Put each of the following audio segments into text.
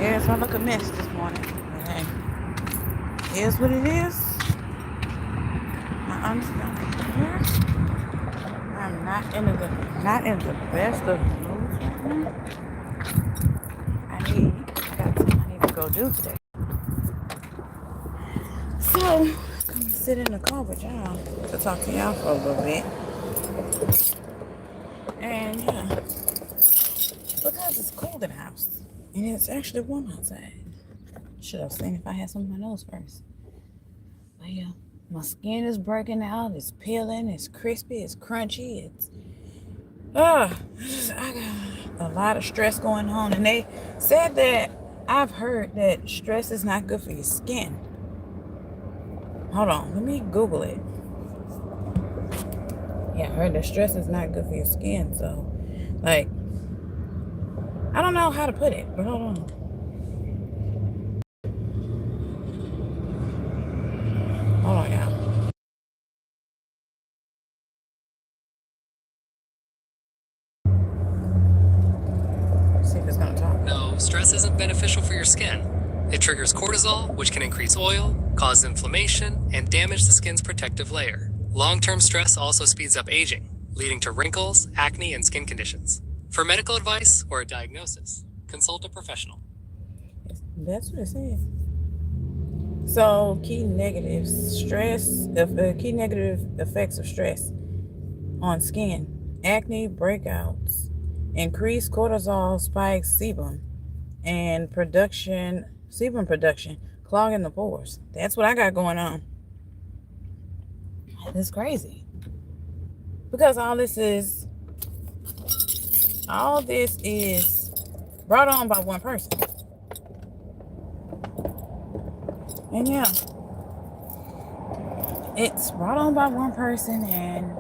Yes, I look a mess this morning. But hey, here's what it is. I understand. Here, I'm not in the best of moods right now. I got something I need to go do today. So, I'm gonna sit in the car with y'all to talk to y'all for a little bit. And yeah, because it's cold in the house and it's actually warm outside. Should have seen if I had some of my nose first. But yeah, my skin is breaking out. It's peeling. It's crispy. It's crunchy. I got a lot of stress going on. And they said that I've heard that stress is not good for your skin. Hold on, let me Google it. Yeah, I heard that stress is not good for your skin. So, like, I don't know how to put it, but hold on. Hold on, y'all. See if it's gonna talk. No, stress isn't beneficial for your skin. It triggers cortisol, which can increase oil, cause inflammation, and damage the skin's protective layer. Long-term stress also speeds up aging, leading to wrinkles, acne, and skin conditions. For medical advice or a diagnosis, consult a professional. That's what it says. So, key negative effects of stress on skin: acne, breakouts, increased cortisol spikes, sebum production, clogging the pores. That's what I got going on. It's crazy because all this is brought on by one person. And yeah, it's brought on by one person and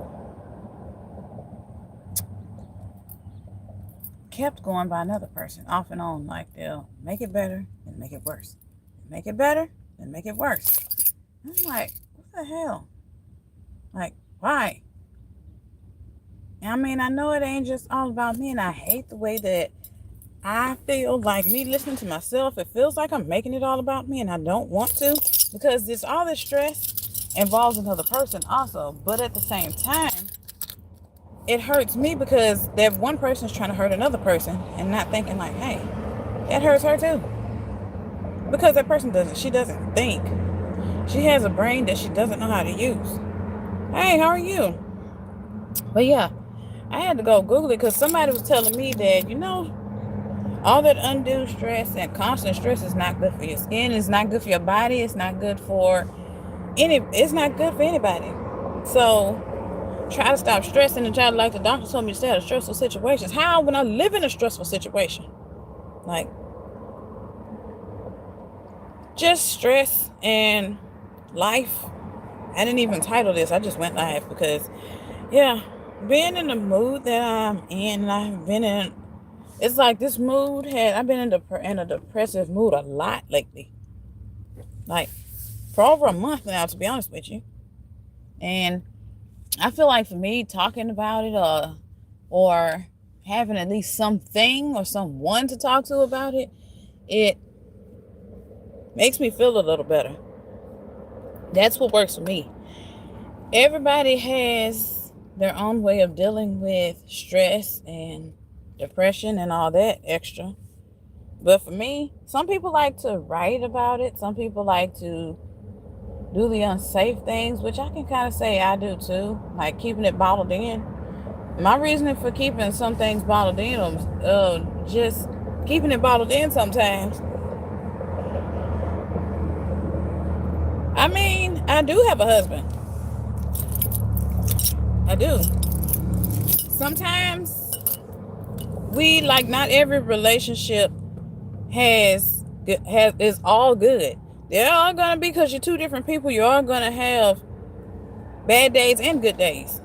kept going by another person, off and on. Like, they'll make it better and make it worse, make it better and make it worse. I'm like, what the hell? Like, why? I mean, I know it ain't just all about me, and I hate the way that I feel like me listening to myself. It feels like I'm making it all about me, and I don't want to, because all this stress involves another person also. But at the same time, it hurts me because that one person is trying to hurt another person and not thinking like, hey, that hurts her too. Because that person doesn't think. She has a brain that she doesn't know how to use. Hey, how are you? But yeah, I had to go Google it because somebody was telling me that, all that undue stress and constant stress is not good for your skin. It's not good for your body. It's not good for anybody. So try to stop stressing and try to, like the doctor told me, to stay out of stressful situations. How, when I live in a stressful situation? Like, just stress and life. I didn't even title this. I just went live because, yeah, being in the mood that I'm in, and I've been in, it's like this mood I've been in a depressive mood a lot lately. Like, for over a month now, to be honest with you. And I feel like for me, talking about it or having at least something or someone to talk to about it, it makes me feel a little better. That's what works for me. Everybody has their own way of dealing with stress and depression and all that extra. But for me, some people like to write about it. Some people like to do the unsafe things, which I can kind of say I do too, like keeping it bottled in. My reasoning for keeping some things bottled in is just keeping it bottled in sometimes. I mean, I do have a husband. I do. Sometimes not every relationship is all good. They're all gonna be, because you're two different people. You're all gonna have bad days and good days.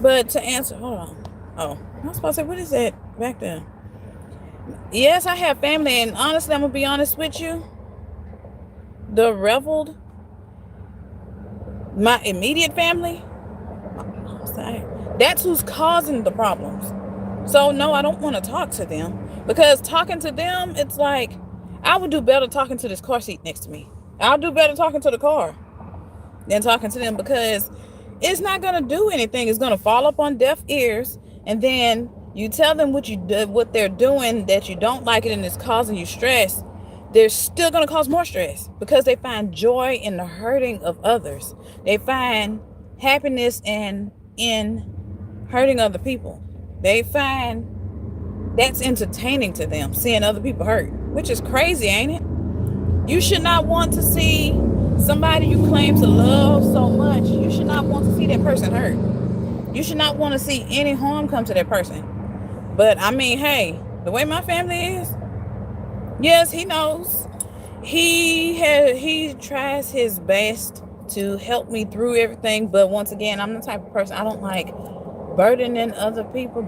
But to answer, hold on. Oh, I was supposed to say, what is that back there? Yes, I have family, and honestly, I'm gonna be honest with you. The reveled, my immediate family, that's who's causing the problems. So no, I don't want to talk to them, because talking to them, it's like I would do better talking to this car seat next to me. I'll do better talking to the car than talking to them, because it's not going to do anything. It's going to fall up on deaf ears, and then you tell them what they're doing, that you don't like it and it's causing you stress. They're still going to cause more stress, because they find joy in the hurting of others. They find happiness in hurting other people. They find that's entertaining to them, seeing other people hurt, which is crazy, ain't it? You should not want to see somebody you claim to love so much. You should not want to see that person hurt. You should not want to see any harm come to that person. But I mean, hey, the way my family is, yes, he knows. He tries his best to help me through everything. But once again, I'm the type of person, I don't like burdening other people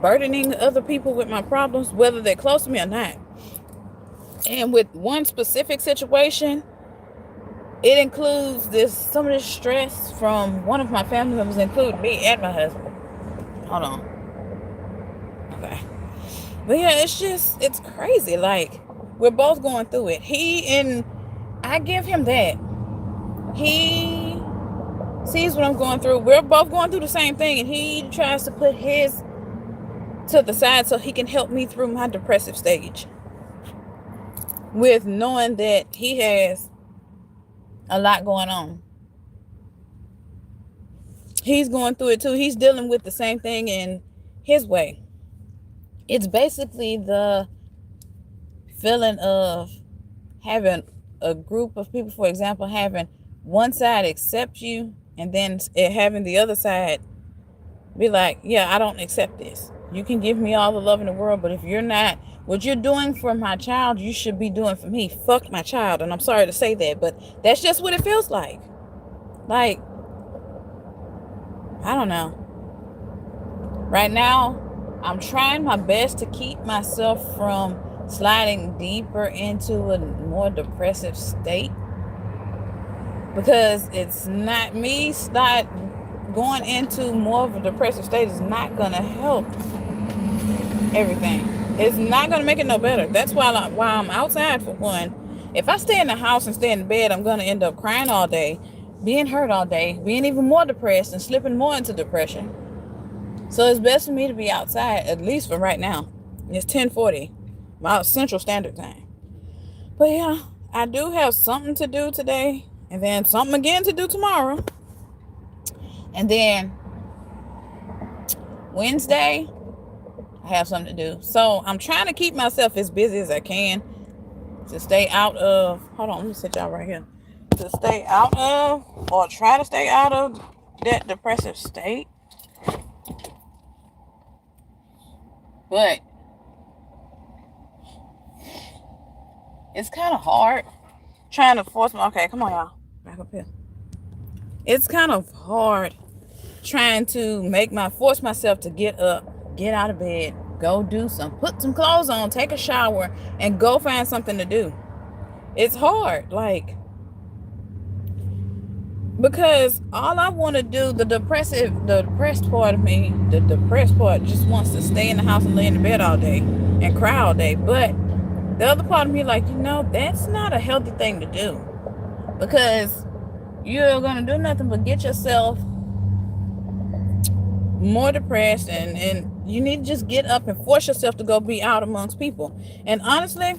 with my problems, whether they're close to me or not. And with one specific situation, it includes some of this stress from one of my family members, including me and my husband. Hold on. Okay. But yeah, it's crazy. Like, we're both going through it. I give him that. He sees what I'm going through. We're both going through the same thing, and he tries to put his to the side so he can help me through my depressive stage, with knowing that he has a lot going on. He's going through it too. He's dealing with the same thing in his way. It's basically the feeling of having a group of people, for example, having one side accept you, and then having the other side be like, yeah, I don't accept this. You can give me all the love in the world, but if you're not, what you're doing for my child, you should be doing for me. Fuck my child. And I'm sorry to say that, but that's just what it feels like. Like, I don't know. Right now, I'm trying my best to keep myself from sliding deeper into a more depressive state, because it's not me. Start going into more of a depressive state is not going to help everything. It's not going to make it no better. That's why I'm outside, for one. If I stay in the house and stay in bed, I'm going to end up crying all day, being hurt all day, being even more depressed, and slipping more into depression. So it's best for me to be outside, at least for right now. It's 10:40, my Central Standard Time. But yeah, I do have something to do today, and then something again to do tomorrow. And then Wednesday, I have something to do. So I'm trying to keep myself as busy as I can to stay out of, hold on, let me sit y'all right here. To stay out of, or try to stay out of that depressive state. But it's kind of hard trying to force my, okay, come on y'all, back up here. It's kind of hard trying to force myself to get up, get out of bed, go do put some clothes on, take a shower, and go find something to do. It's hard, like, because all I want to do, the depressed part of me, the depressed part just wants to stay in the house and lay in the bed all day and cry all day. But the other part of me, like, that's not a healthy thing to do, because you're going to do nothing but get yourself more depressed, and you need to just get up and force yourself to go be out amongst people. And honestly,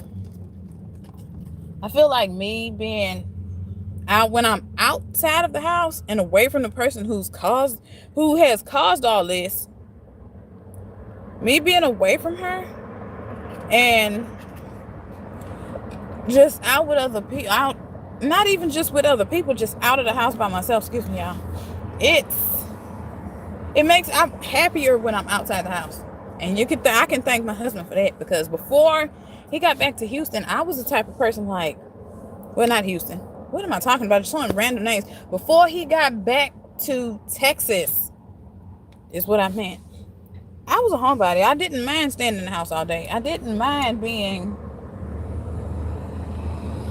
I feel like me being out, when I'm outside of the house and away from the person who has caused all this, me being away from her and just out with other people, not even just with other people, just out of the house by myself, excuse me y'all, I'm happier when I'm outside the house. And I can thank my husband for that, because before he got back to Houston, I was the type of person like, well, not Houston. What am I talking about? Just showing random names. Before he got back to Texas, is what I meant. I was a homebody. I didn't mind staying in the house all day. I didn't mind being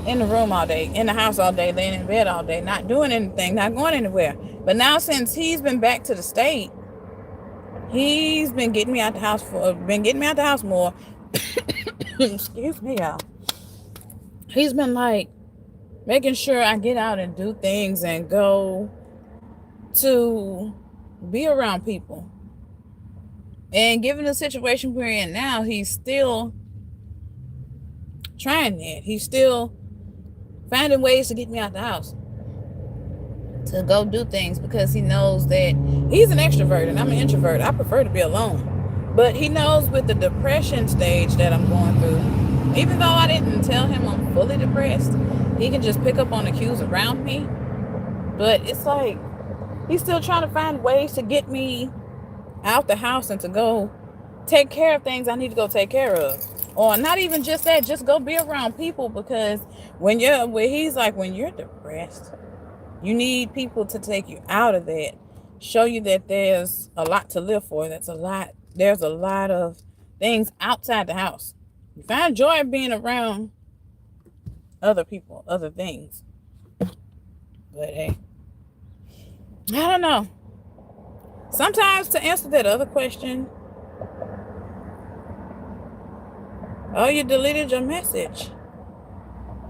in the room all day, in the house all day, laying in bed all day, not doing anything, not going anywhere. But now, since he's been back to the state, he's been getting me out the house more. Excuse me, y'all. He's been like making sure I get out and do things and go to be around people. And given the situation we're in now, he's still trying that. He's still finding ways to get me out the house to go do things because he knows that he's an extrovert and I'm an introvert. I prefer to be alone. But he knows with the depression stage that I'm going through, even though I didn't tell him I'm fully depressed, he can just pick up on the cues around me. But it's like he's still trying to find ways to get me out the house and to go take care of things I need to go take care of. Or not even just that, just go be around people, because when he's like, when you're depressed, you need people to take you out of that, show you that there's a lot to live for. There's a lot of things outside the house. You find joy being around other people, other things. But hey, I don't know. Sometimes to answer that other question, oh, you deleted your message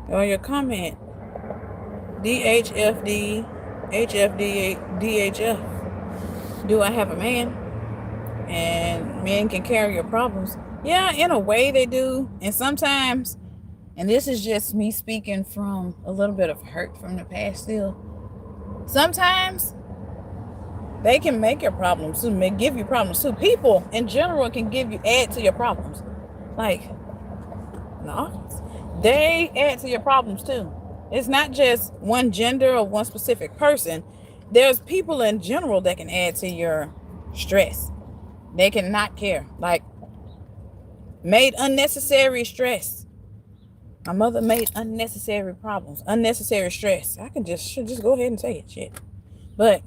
or your comment. DHFD, HFD, DHF. Do I have a man? And men can carry your problems. Yeah, in a way they do. And sometimes, and this is just me speaking from a little bit of hurt from the past still, sometimes they can make your problems too, may give you problems too. People in general can add to your problems. Like in the office, they add to your problems too. It's not just one gender or one specific person. There's people in general that can add to your stress. They can not care. Like, made unnecessary stress. My mother made unnecessary problems, unnecessary stress. I should just go ahead and say it, shit. But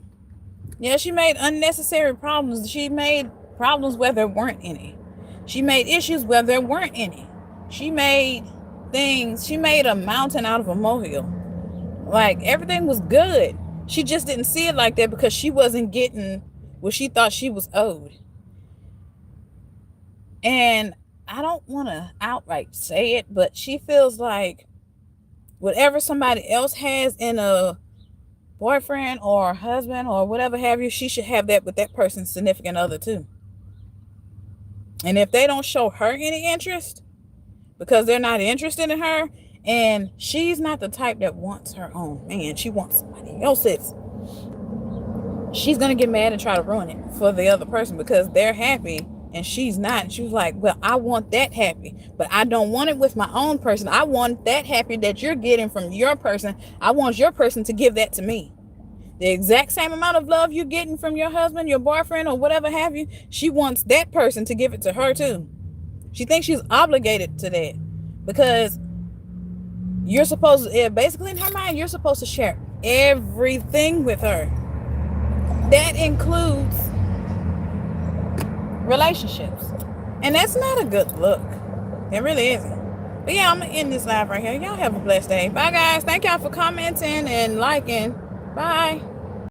yeah, she made unnecessary problems. She made problems where there weren't any. She made issues where there weren't any. She made a mountain out of a molehill. Like, everything was good. She just didn't see it like that because she wasn't getting what she thought she was owed. And I don't want to outright say it, but she feels like whatever somebody else has in a boyfriend or husband or whatever have you, she should have that with that person's significant other too. And if they don't show her any interest because they're not interested in her, and she's not the type that wants her own man, she wants somebody else's, she's going to get mad and try to ruin it for the other person because they're happy and she's not. She was like, well, I want that happy, but I don't want it with my own person. I want that happy that you're getting from your person. I want your person to give that to me. The exact same amount of love you're getting from your husband, your boyfriend, or whatever have you, she wants that person to give it to her too. She thinks she's obligated to that because you're supposed to, basically in her mind, you're supposed to share everything with her. That includes relationships. And that's not a good look. It really isn't. But yeah, I'm going to end this live right here. Y'all have a blessed day. Bye, guys. Thank y'all for commenting and liking. Bye.